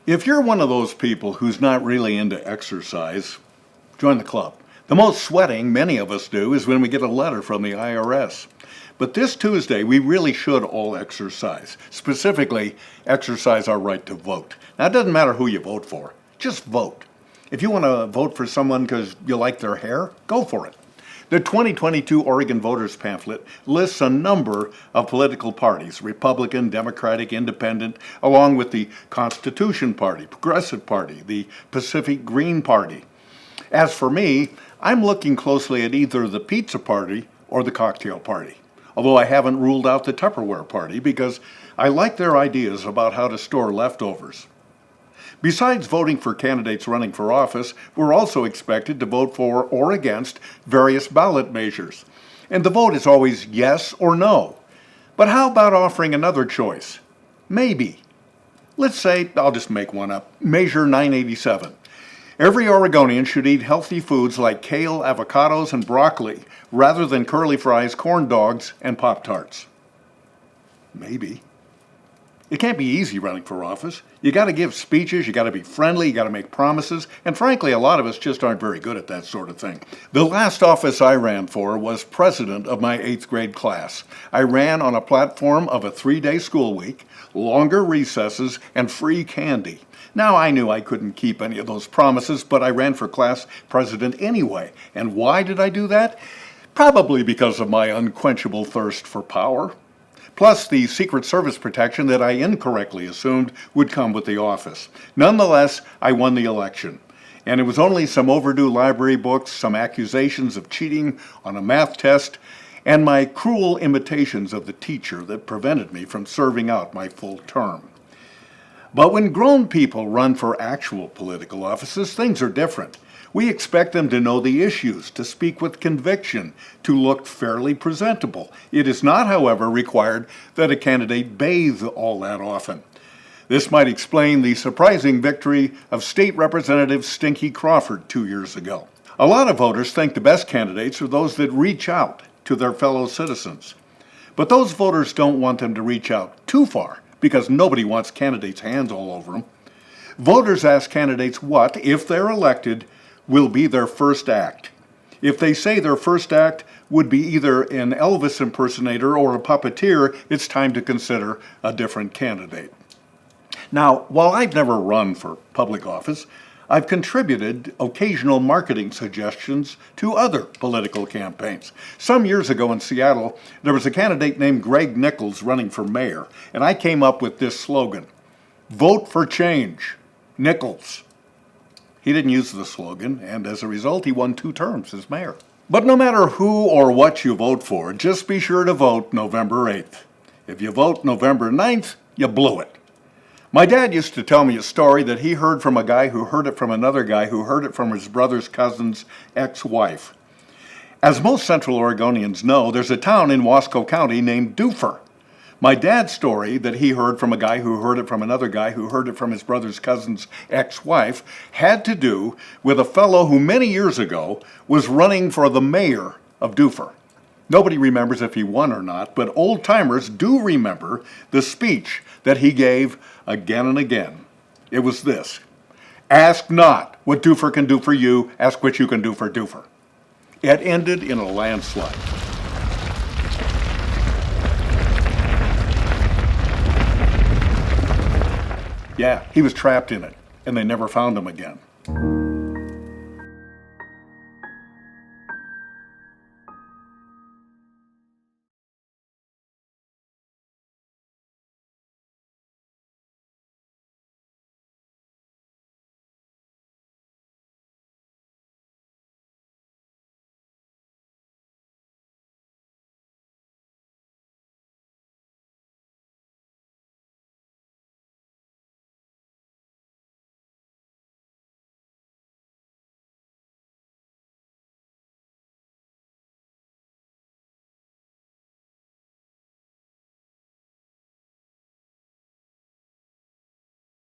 If you're one of those people who's not really into exercise, join the club. The most sweating many of us do is when we get a letter from the IRS. But this Tuesday, we really should all exercise. Specifically, exercise our right to vote. Now, it doesn't matter who you vote for, just vote. If you want to vote for someone because you like their hair, go for it. The 2022 Oregon Voters Pamphlet lists a number of political parties, Republican, Democratic, Independent, along with the Constitution Party, Progressive Party, the Pacific Green Party. As for me, I'm looking closely at either the Pizza Party or the Cocktail Party, although I haven't ruled out the Tupperware Party because I like their ideas about how to store leftovers. Besides voting for candidates running for office, we're also expected to vote for or against various ballot measures. And the vote is always yes or no. But how about offering another choice? Maybe. Let's say, I'll just make one up, Measure 987. Every Oregonian should eat healthy foods like kale, avocados, and broccoli, rather than curly fries, corn dogs, and Pop-Tarts. Maybe. It can't be easy running for office. You got to give speeches, you got to be friendly, you got to make promises, and frankly, a lot of us just aren't very good at that sort of thing. The last office I ran for was president of my 8th grade class. I ran on a platform of a 3-day school week, longer recesses, and free candy. Now, I knew I couldn't keep any of those promises, but I ran for class president anyway. And why did I do that? Probably because of my unquenchable thirst for power. Plus the Secret Service protection that I incorrectly assumed would come with the office. Nonetheless, I won the election. And it was only some overdue library books, some accusations of cheating on a math test, and my cruel imitations of the teacher that prevented me from serving out my full term. But when grown people run for actual political offices, things are different. We expect them to know the issues, to speak with conviction, to look fairly presentable. It is not, however, required that a candidate bathe all that often. This might explain the surprising victory of State Representative Stinky Crawford 2 years ago. A lot of voters think the best candidates are those that reach out to their fellow citizens. But those voters don't want them to reach out too far, because nobody wants candidates' hands all over them. Voters ask candidates what, if they're elected, will be their first act. If they say their first act would be either an Elvis impersonator or a puppeteer, it's time to consider a different candidate. Now, while I've never run for public office, I've contributed occasional marketing suggestions to other political campaigns. Some years ago in Seattle, there was a candidate named Greg Nichols running for mayor, and I came up with this slogan: "Vote for change, Nichols." He didn't use the slogan, and as a result, he won 2 terms as mayor. But no matter who or what you vote for, just be sure to vote November 8th. If you vote November 9th, you blew it. My dad used to tell me a story that he heard from a guy who heard it from another guy who heard it from his brother's cousin's ex-wife. As most Central Oregonians know, there's a town in Wasco County named Dufur. My dad's story that he heard from a guy who heard it from another guy who heard it from his brother's cousin's ex-wife had to do with a fellow who many years ago was running for the mayor of Dufur. Nobody remembers if he won or not, but old-timers do remember the speech that he gave again and again. It was this: "Ask not what Dufur can do for you, ask what you can do for Dufur." It ended in a landslide. Yeah, he was trapped in it, and they never found him again.